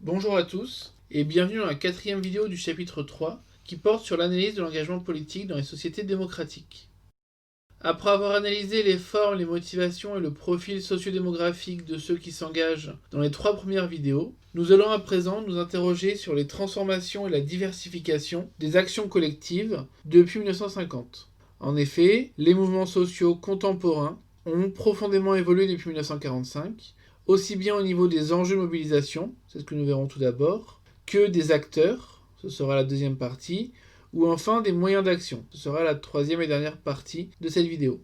Bonjour à tous et bienvenue dans la 4e vidéo du chapitre 3 qui porte sur l'analyse de l'engagement politique dans les sociétés démocratiques. Après avoir analysé les formes, les motivations et le profil sociodémographique de ceux qui s'engagent dans les 3 premières vidéos, nous allons à présent nous interroger sur les transformations et la diversification des actions collectives depuis 1950. En effet, les mouvements sociaux contemporains ont profondément évolué depuis 1945, aussi bien au niveau des enjeux de mobilisation, c'est ce que nous verrons tout d'abord, que des acteurs, ce sera la deuxième partie, ou enfin des moyens d'action, ce sera la 3e et dernière partie de cette vidéo.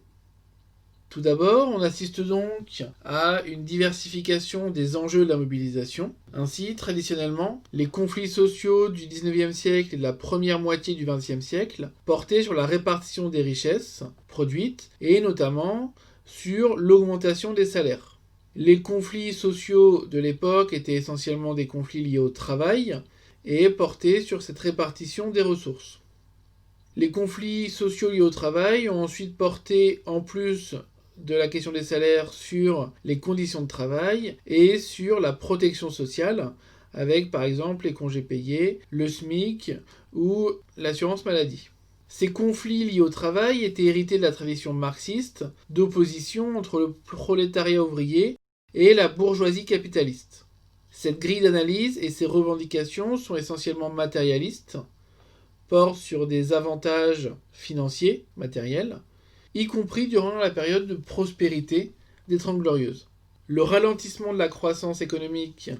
Tout d'abord, on assiste donc à une diversification des enjeux de la mobilisation. Ainsi, traditionnellement, les conflits sociaux du 19e siècle et de la première moitié du 20e siècle portaient sur la répartition des richesses produites et notamment sur l'augmentation des salaires. Les conflits sociaux de l'époque étaient essentiellement des conflits liés au travail et portaient sur cette répartition des ressources. Les conflits sociaux liés au travail ont ensuite porté, en plus de la question des salaires, sur les conditions de travail et sur la protection sociale, avec par exemple les congés payés, le SMIC ou l'assurance maladie. Ces conflits liés au travail étaient hérités de la tradition marxiste d'opposition entre le prolétariat ouvrier et la bourgeoisie capitaliste. Cette grille d'analyse et ses revendications sont essentiellement matérialistes, portent sur des avantages financiers, matériels, y compris durant la période de prospérité des Trente Glorieuses. Le ralentissement de la croissance économique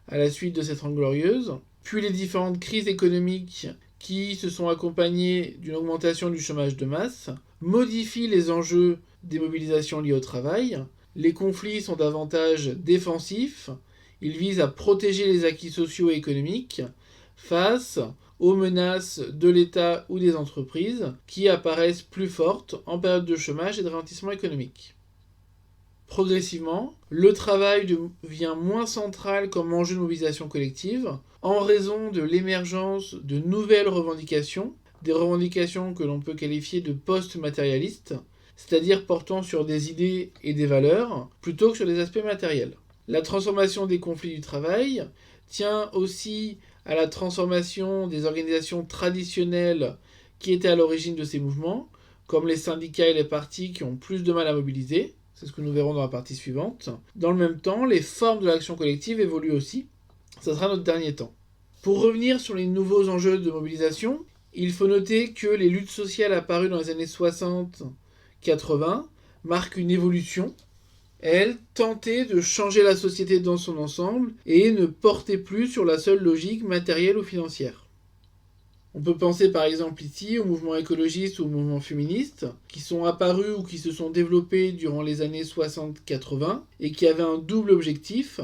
à la suite de ces Trente Glorieuses, puis les différentes crises économiques qui se sont accompagnées d'une augmentation du chômage de masse, modifient les enjeux des mobilisations liées au travail. Les conflits sont davantage défensifs, ils visent à protéger les acquis sociaux et économiques face aux menaces de l'État ou des entreprises qui apparaissent plus fortes en période de chômage et de ralentissement économique. Progressivement, le travail devient moins central comme enjeu de mobilisation collective en raison de l'émergence de nouvelles revendications, des revendications que l'on peut qualifier de post-matérialistes, c'est-à-dire portant sur des idées et des valeurs plutôt que sur des aspects matériels. La transformation des conflits du travail tient aussi à la transformation des organisations traditionnelles qui étaient à l'origine de ces mouvements, comme les syndicats et les partis qui ont plus de mal à mobiliser, c'est ce que nous verrons dans la partie suivante. Dans le même temps, les formes de l'action collective évoluent aussi, ça sera notre dernier temps. Pour revenir sur les nouveaux enjeux de mobilisation, il faut noter que les luttes sociales apparues dans les années 60-80 marquent une évolution. Elle tentait de changer la société dans son ensemble et ne portait plus sur la seule logique matérielle ou financière. On peut penser par exemple ici au mouvement écologiste ou au mouvement féministe qui sont apparus ou qui se sont développés durant les années 60-80 et qui avaient un double objectif,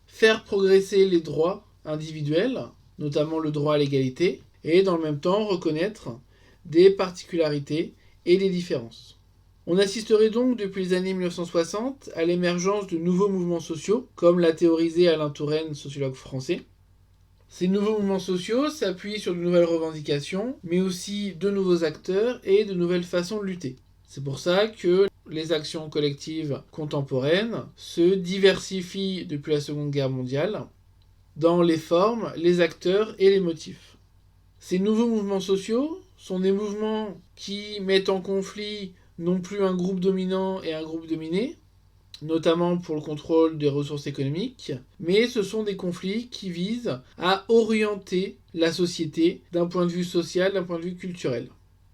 faire progresser les droits individuels, notamment le droit à l'égalité, et dans le même temps reconnaître des particularités et des différences. On assisterait donc depuis les années 1960 à l'émergence de nouveaux mouvements sociaux, comme l'a théorisé Alain Touraine, sociologue français. Ces nouveaux mouvements sociaux s'appuient sur de nouvelles revendications, mais aussi de nouveaux acteurs et de nouvelles façons de lutter. C'est pour ça que les actions collectives contemporaines se diversifient depuis la Seconde Guerre mondiale dans les formes, les acteurs et les motifs. Ces nouveaux mouvements sociaux sont des mouvements qui mettent en conflit non plus un groupe dominant et un groupe dominé, notamment pour le contrôle des ressources économiques, mais ce sont des conflits qui visent à orienter la société d'un point de vue social, d'un point de vue culturel.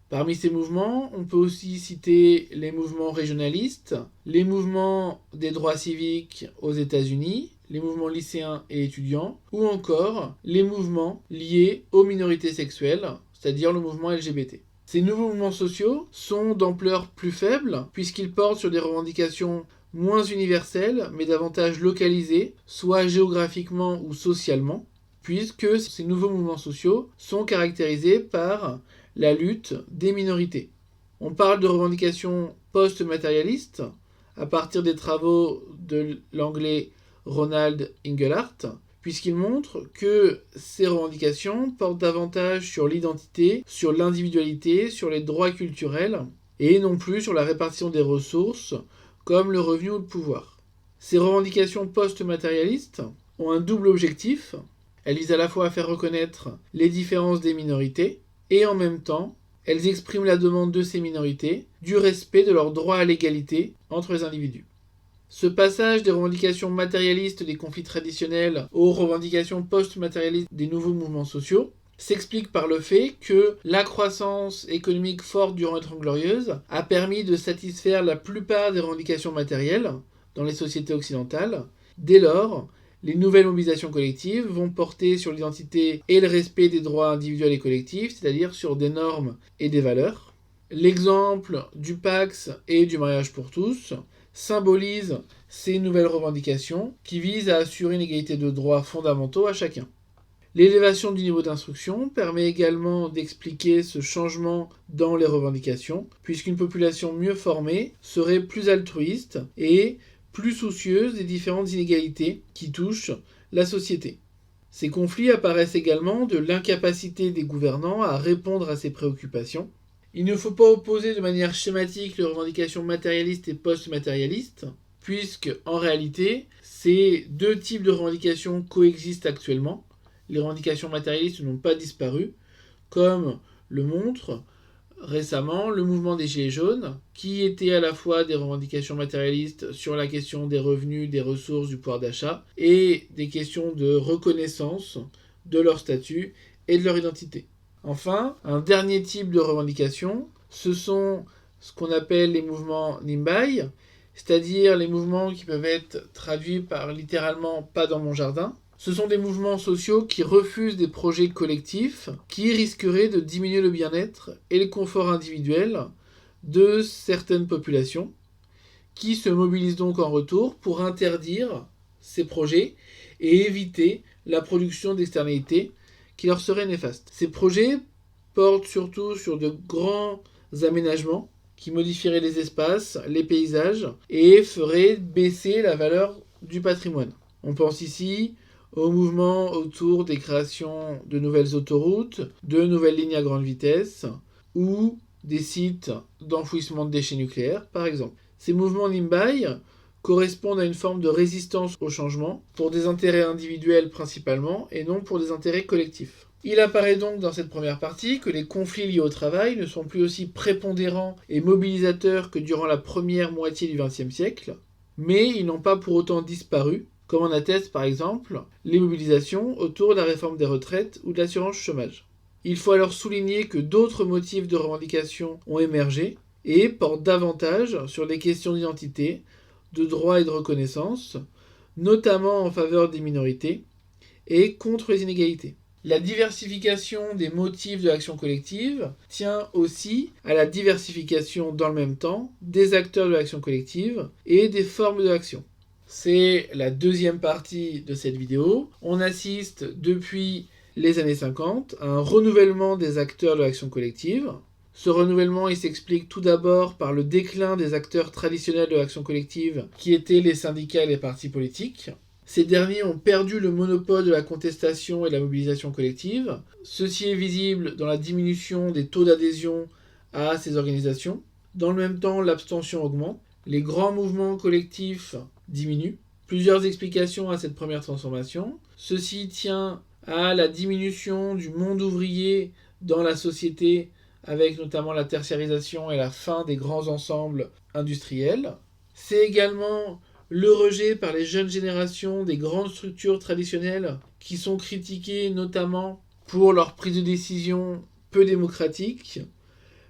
Parmi ces mouvements, on peut aussi citer les mouvements régionalistes, les mouvements des droits civiques aux États-Unis, les mouvements lycéens et étudiants, ou encore les mouvements liés aux minorités sexuelles, c'est-à-dire le mouvement LGBT. Ces nouveaux mouvements sociaux sont d'ampleur plus faible, puisqu'ils portent sur des revendications moins universelles, mais davantage localisées, soit géographiquement ou socialement, puisque ces nouveaux mouvements sociaux sont caractérisés par la lutte des minorités. On parle de revendications post-matérialistes, à partir des travaux de l'anglais Ronald Inglehart, puisqu'il montre que ces revendications portent davantage sur l'identité, sur l'individualité, sur les droits culturels, et non plus sur la répartition des ressources, comme le revenu ou le pouvoir. Ces revendications post-matérialistes ont un double objectif. Elles visent à la fois à faire reconnaître les différences des minorités, et en même temps, elles expriment la demande de ces minorités du respect de leur droit à l'égalité entre les individus. Ce passage des revendications matérialistes des conflits traditionnels aux revendications post-matérialistes des nouveaux mouvements sociaux s'explique par le fait que la croissance économique forte durant les Trente Glorieuses a permis de satisfaire la plupart des revendications matérielles dans les sociétés occidentales. Dès lors, les nouvelles mobilisations collectives vont porter sur l'identité et le respect des droits individuels et collectifs, c'est-à-dire sur des normes et des valeurs. L'exemple du Pax et du mariage pour tous symbolise ces nouvelles revendications qui visent à assurer une égalité de droits fondamentaux à chacun. L'élévation du niveau d'instruction permet également d'expliquer ce changement dans les revendications, puisqu'une population mieux formée serait plus altruiste et plus soucieuse des différentes inégalités qui touchent la société. Ces conflits apparaissent également de l'incapacité des gouvernants à répondre à ces préoccupations. Il ne faut pas opposer de manière schématique les revendications matérialistes et post-matérialistes, puisque en réalité, ces deux types de revendications coexistent actuellement. Les revendications matérialistes n'ont pas disparu, comme le montre récemment le mouvement des Gilets jaunes, qui était à la fois des revendications matérialistes sur la question des revenus, des ressources, du pouvoir d'achat, et des questions de reconnaissance de leur statut et de leur identité. Enfin, un dernier type de revendication, ce sont ce qu'on appelle les mouvements Nimbai, c'est-à-dire les mouvements qui peuvent être traduits par littéralement « pas dans mon jardin ». Ce sont des mouvements sociaux qui refusent des projets collectifs qui risqueraient de diminuer le bien-être et le confort individuel de certaines populations, qui se mobilisent donc en retour pour interdire ces projets et éviter la production d'externalités qui leur seraient néfastes. Ces projets portent surtout sur de grands aménagements qui modifieraient les espaces, les paysages et feraient baisser la valeur du patrimoine. On pense ici au mouvement autour des créations de nouvelles autoroutes, de nouvelles lignes à grande vitesse ou des sites d'enfouissement de déchets nucléaires, par exemple. Ces mouvements Nimbai correspondent à une forme de résistance au changement, pour des intérêts individuels principalement, et non pour des intérêts collectifs. Il apparaît donc dans cette première partie que les conflits liés au travail ne sont plus aussi prépondérants et mobilisateurs que durant la première moitié du XXe siècle, mais ils n'ont pas pour autant disparu, comme en attestent par exemple les mobilisations autour de la réforme des retraites ou de l'assurance chômage. Il faut alors souligner que d'autres motifs de revendication ont émergé et portent davantage sur les questions d'identité, de droit et de reconnaissance, notamment en faveur des minorités et contre les inégalités. La diversification des motifs de l'action collective tient aussi à la diversification dans le même temps des acteurs de l'action collective et des formes de l'action. C'est la deuxième partie de cette vidéo. On assiste depuis les années 50 à un renouvellement des acteurs de l'action collective. Ce renouvellement, il s'explique tout d'abord par le déclin des acteurs traditionnels de l'action collective, qui étaient les syndicats et les partis politiques. Ces derniers ont perdu le monopole de la contestation et de la mobilisation collective. Ceci est visible dans la diminution des taux d'adhésion à ces organisations. Dans le même temps, l'abstention augmente. Les grands mouvements collectifs diminuent. Plusieurs explications à cette première transformation. Ceci tient à la diminution du monde ouvrier dans la société, avec notamment la tertiarisation et la fin des grands ensembles industriels. C'est également le rejet par les jeunes générations des grandes structures traditionnelles qui sont critiquées notamment pour leur prise de décision peu démocratique,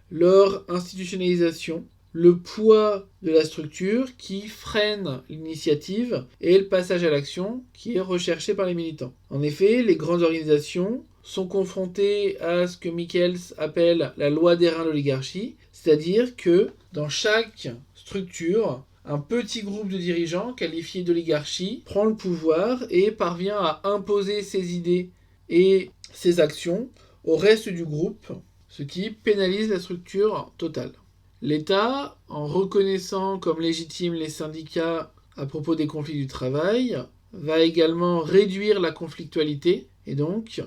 leur institutionnalisation, le poids de la structure qui freine l'initiative et le passage à l'action qui est recherché par les militants. En effet, les grandes organisations sont confrontées à ce que Michels appelle la loi des reins de l'oligarchie, c'est-à-dire que dans chaque structure, un petit groupe de dirigeants qualifiés d'oligarchie prend le pouvoir et parvient à imposer ses idées et ses actions au reste du groupe, ce qui pénalise la structure totale. L'État, en reconnaissant comme légitimes les syndicats à propos des conflits du travail, va également réduire la conflictualité et donc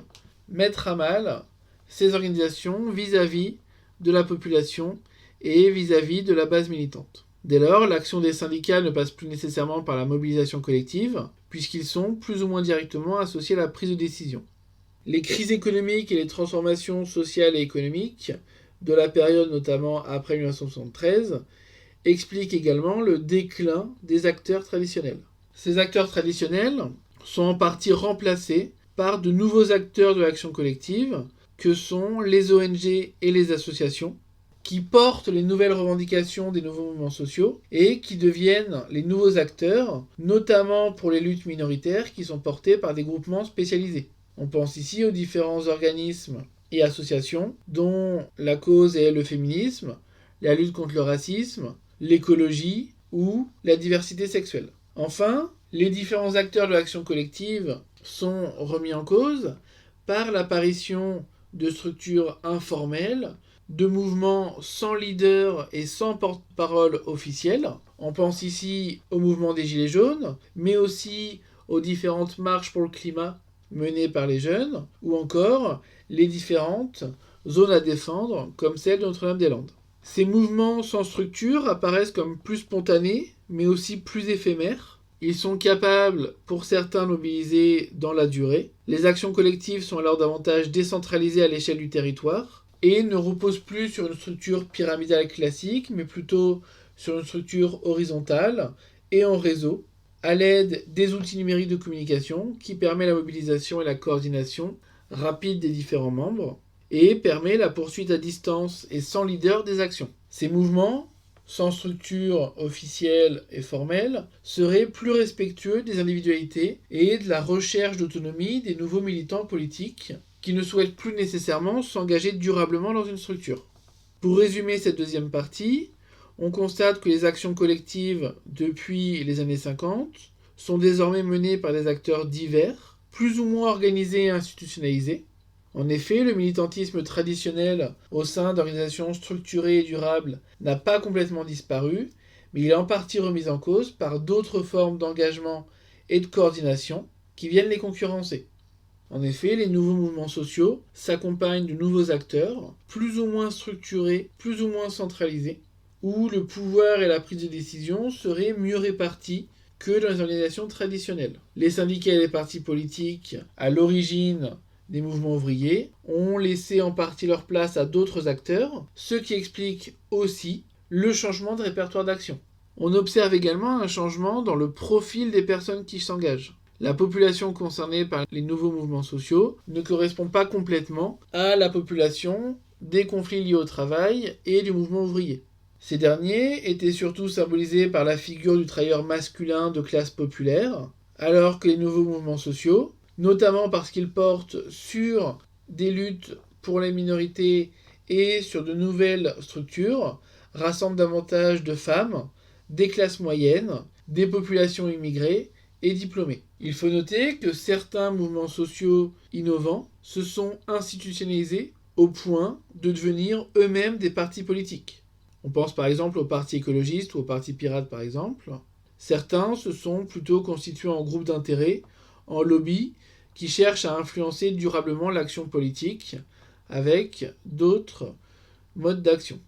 mettre à mal ces organisations vis-à-vis de la population et vis-à-vis de la base militante. Dès lors, l'action des syndicats ne passe plus nécessairement par la mobilisation collective, puisqu'ils sont plus ou moins directement associés à la prise de décision. Les crises économiques et les transformations sociales et économiques de la période notamment après 1973 expliquent également le déclin des acteurs traditionnels. Ces acteurs traditionnels sont en partie remplacés par de nouveaux acteurs de l'action collective que sont les ONG et les associations qui portent les nouvelles revendications des nouveaux mouvements sociaux et qui deviennent les nouveaux acteurs, notamment pour les luttes minoritaires qui sont portées par des groupements spécialisés. On pense ici aux différents organismes et associations dont la cause est le féminisme, la lutte contre le racisme, l'écologie ou la diversité sexuelle. Enfin, les différents acteurs de l'action collective sont remis en cause par l'apparition de structures informelles, de mouvements sans leader et sans porte-parole officiel. On pense ici au mouvement des Gilets jaunes, mais aussi aux différentes marches pour le climat menées par les jeunes, ou encore les différentes zones à défendre, comme celle de Notre-Dame-des-Landes. Ces mouvements sans structure apparaissent comme plus spontanés, mais aussi plus éphémères. Ils sont capables, pour certains, de mobiliser dans la durée. Les actions collectives sont alors davantage décentralisées à l'échelle du territoire et ne reposent plus sur une structure pyramidale classique, mais plutôt sur une structure horizontale et en réseau, à l'aide des outils numériques de communication qui permet la mobilisation et la coordination rapide des différents membres et permet la poursuite à distance et sans leader des actions. Ces mouvements, sans structure officielle et formelle, seraient plus respectueux des individualités et de la recherche d'autonomie des nouveaux militants politiques qui ne souhaitent plus nécessairement s'engager durablement dans une structure. Pour résumer cette deuxième partie, on constate que les actions collectives depuis les années 50 sont désormais menées par des acteurs divers, plus ou moins organisés et institutionnalisés. En effet, le militantisme traditionnel au sein d'organisations structurées et durables n'a pas complètement disparu, mais il est en partie remis en cause par d'autres formes d'engagement et de coordination qui viennent les concurrencer. En effet, les nouveaux mouvements sociaux s'accompagnent de nouveaux acteurs, plus ou moins structurés, plus ou moins centralisés, où le pouvoir et la prise de décision seraient mieux répartis que dans les organisations traditionnelles. Les syndicats et les partis politiques, à l'origine des mouvements ouvriers, ont laissé en partie leur place à d'autres acteurs, ce qui explique aussi le changement de répertoire d'action. On observe également un changement dans le profil des personnes qui s'engagent. La population concernée par les nouveaux mouvements sociaux ne correspond pas complètement à la population des conflits liés au travail et du mouvement ouvrier. Ces derniers étaient surtout symbolisés par la figure du travailleur masculin de classe populaire, alors que les nouveaux mouvements sociaux, notamment parce qu'ils portent sur des luttes pour les minorités et sur de nouvelles structures, rassemblent davantage de femmes, des classes moyennes, des populations immigrées et diplômés. Il faut noter que certains mouvements sociaux innovants se sont institutionnalisés au point de devenir eux-mêmes des partis politiques. On pense par exemple au parti écologiste ou au parti pirate par exemple. Certains se sont plutôt constitués en groupes d'intérêt, en lobby, qui cherchent à influencer durablement l'action politique avec d'autres modes d'action.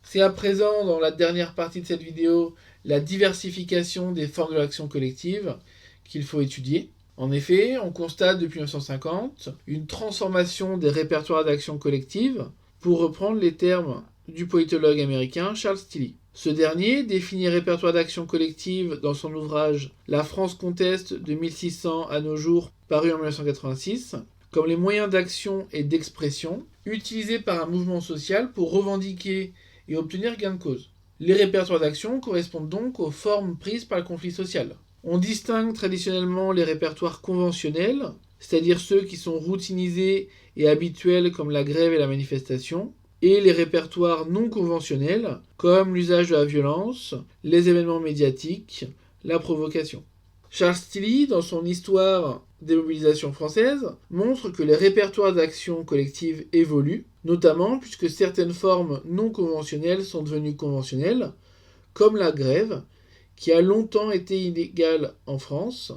C'est à présent, dans la dernière partie de cette vidéo, la diversification des formes de l'action collective qu'il faut étudier. En effet, on constate depuis 1950 une transformation des répertoires d'action collective, pour reprendre les termes du politologue américain Charles Tilly. Ce dernier définit répertoire d'action collective dans son ouvrage « La France conteste de 1600 à nos jours » paru en 1986, comme les moyens d'action et d'expression utilisés par un mouvement social pour revendiquer et obtenir gain de cause. Les répertoires d'action correspondent donc aux formes prises par le conflit social. On distingue traditionnellement les répertoires conventionnels, c'est-à-dire ceux qui sont routinisés et habituels comme la grève et la manifestation, et les répertoires non conventionnels, comme l'usage de la violence, les événements médiatiques, la provocation. Charles Tilly, dans son Histoire des mobilisations françaises, montre que les répertoires d'action collective évoluent, notamment puisque certaines formes non conventionnelles sont devenues conventionnelles, comme la grève, qui a longtemps été illégale en France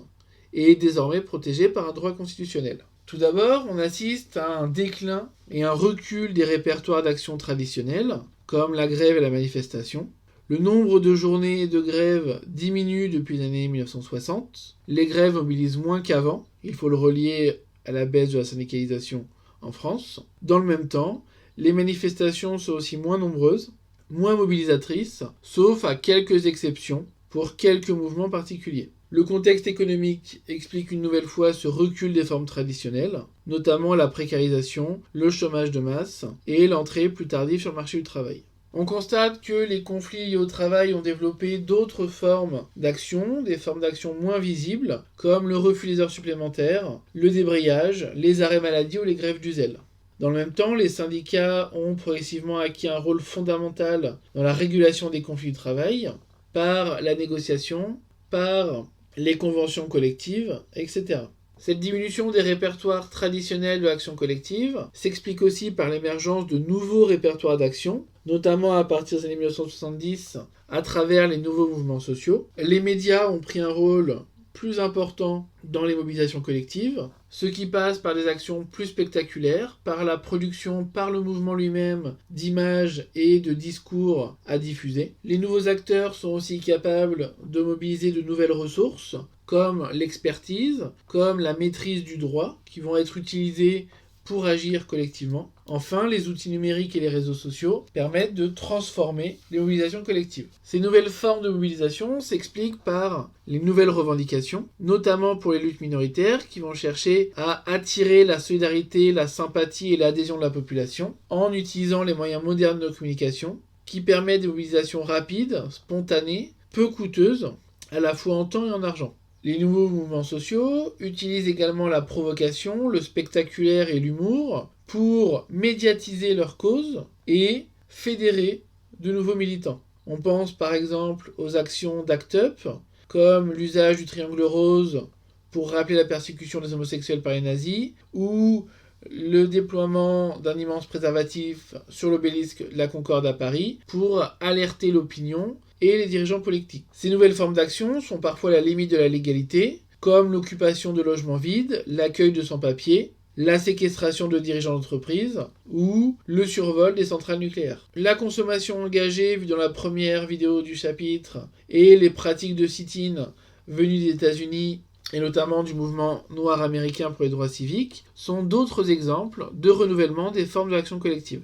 et est désormais protégée par un droit constitutionnel. Tout d'abord, on assiste à un déclin et un recul des répertoires d'action traditionnels, comme la grève et la manifestation. Le nombre de journées de grève diminue depuis les années 1960. Les grèves mobilisent moins qu'avant. Il faut le relier à la baisse de la syndicalisation en France. Dans le même temps, les manifestations sont aussi moins nombreuses, moins mobilisatrices, sauf à quelques exceptions pour quelques mouvements particuliers. Le contexte économique explique une nouvelle fois ce recul des formes traditionnelles, notamment la précarisation, le chômage de masse et l'entrée plus tardive sur le marché du travail. On constate que les conflits liés au travail ont développé d'autres formes d'action, des formes d'action moins visibles, comme le refus des heures supplémentaires, le débrayage, les arrêts maladie ou les grèves du zèle. Dans le même temps, les syndicats ont progressivement acquis un rôle fondamental dans la régulation des conflits du travail, par la négociation, par les conventions collectives, etc. Cette diminution des répertoires traditionnels de l'action collective s'explique aussi par l'émergence de nouveaux répertoires d'action, notamment à partir des années 1970 à travers les nouveaux mouvements sociaux. Les médias ont pris un rôle plus important dans les mobilisations collectives, ce qui passe par des actions plus spectaculaires, par la production par le mouvement lui-même d'images et de discours à diffuser. Les nouveaux acteurs sont aussi capables de mobiliser de nouvelles ressources, comme l'expertise, comme la maîtrise du droit, qui vont être utilisées pour agir collectivement. Enfin, les outils numériques et les réseaux sociaux permettent de transformer les mobilisations collectives. Ces nouvelles formes de mobilisation s'expliquent par les nouvelles revendications, notamment pour les luttes minoritaires qui vont chercher à attirer la solidarité, la sympathie et l'adhésion de la population en utilisant les moyens modernes de communication qui permettent des mobilisations rapides, spontanées, peu coûteuses, à la fois en temps et en argent. Les nouveaux mouvements sociaux utilisent également la provocation, le spectaculaire et l'humour pour médiatiser leurs causes et fédérer de nouveaux militants. On pense par exemple aux actions d'Act Up, comme l'usage du triangle rose pour rappeler la persécution des homosexuels par les nazis, ou le déploiement d'un immense préservatif sur l'obélisque de la Concorde à Paris pour alerter l'opinion et les dirigeants politiques. Ces nouvelles formes d'action sont parfois à la limite de la légalité, comme l'occupation de logements vides, l'accueil de sans-papiers, la séquestration de dirigeants d'entreprise ou le survol des centrales nucléaires. La consommation engagée, vue dans la première vidéo du chapitre, et les pratiques de sit-in venues des États-Unis et notamment du mouvement noir américain pour les droits civiques, sont d'autres exemples de renouvellement des formes de l'action collective.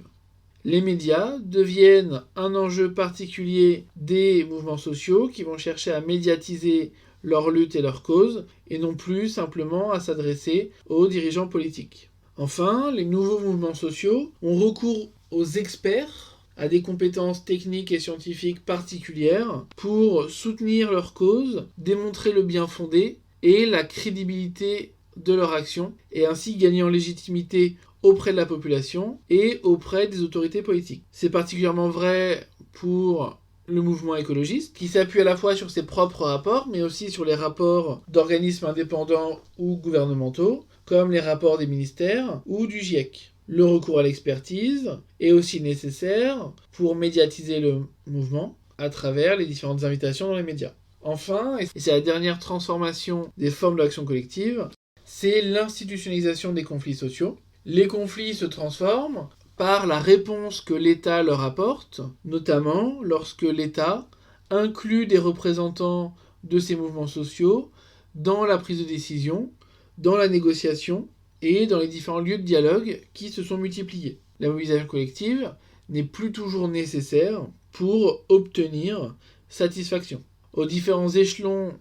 Les médias deviennent un enjeu particulier des mouvements sociaux qui vont chercher à médiatiser leur lutte et leurs causes, et non plus simplement à s'adresser aux dirigeants politiques. Enfin, les nouveaux mouvements sociaux ont recours aux experts, à des compétences techniques et scientifiques particulières, pour soutenir leurs causes, démontrer le bien fondé et la crédibilité de leur action, et ainsi gagner en légitimité auprès de la population et auprès des autorités politiques. C'est particulièrement vrai pour le mouvement écologiste, qui s'appuie à la fois sur ses propres rapports, mais aussi sur les rapports d'organismes indépendants ou gouvernementaux, comme les rapports des ministères ou du GIEC. Le recours à l'expertise est aussi nécessaire pour médiatiser le mouvement à travers les différentes invitations dans les médias. Enfin, et c'est la dernière transformation des formes de l'action collective, c'est l'institutionnalisation des conflits sociaux. Les conflits se transforment par la réponse que l'État leur apporte, notamment lorsque l'État inclut des représentants de ces mouvements sociaux dans la prise de décision, dans la négociation et dans les différents lieux de dialogue qui se sont multipliés. La mobilisation collective n'est plus toujours nécessaire pour obtenir satisfaction. Aux différents échelons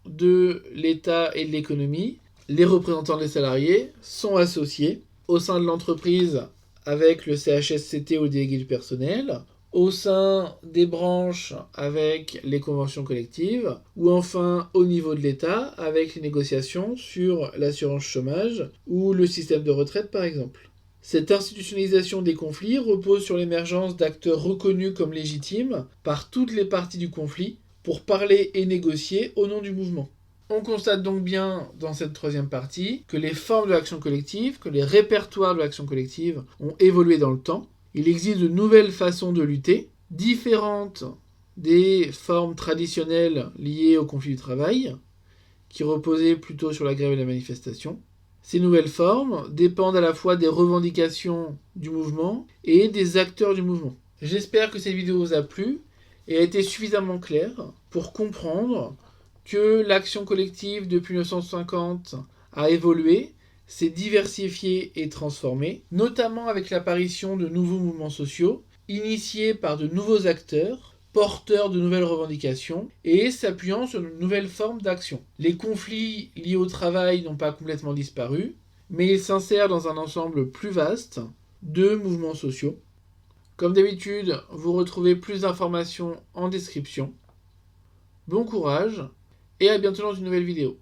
de l'État et de l'économie, les représentants des salariés sont associés au sein de l'entreprise avec le CHSCT ou le délégué du personnel, au sein des branches avec les conventions collectives, ou enfin au niveau de l'État avec les négociations sur l'assurance chômage ou le système de retraite par exemple. Cette institutionnalisation des conflits repose sur l'émergence d'acteurs reconnus comme légitimes par toutes les parties du conflit pour parler et négocier au nom du mouvement. On constate donc bien dans cette troisième partie que les formes de l'action collective, que les répertoires de l'action collective ont évolué dans le temps. Il existe de nouvelles façons de lutter, différentes des formes traditionnelles liées au conflit du travail, qui reposaient plutôt sur la grève et la manifestation. Ces nouvelles formes dépendent à la fois des revendications du mouvement et des acteurs du mouvement. J'espère que cette vidéo vous a plu et a été suffisamment claire pour comprendre que l'action collective depuis 1950 a évolué, s'est diversifiée et transformée, notamment avec l'apparition de nouveaux mouvements sociaux, initiés par de nouveaux acteurs, porteurs de nouvelles revendications et s'appuyant sur de nouvelles formes d'action. Les conflits liés au travail n'ont pas complètement disparu, mais ils s'insèrent dans un ensemble plus vaste de mouvements sociaux. Comme d'habitude, vous retrouvez plus d'informations en description. Bon courage et à bientôt dans une nouvelle vidéo.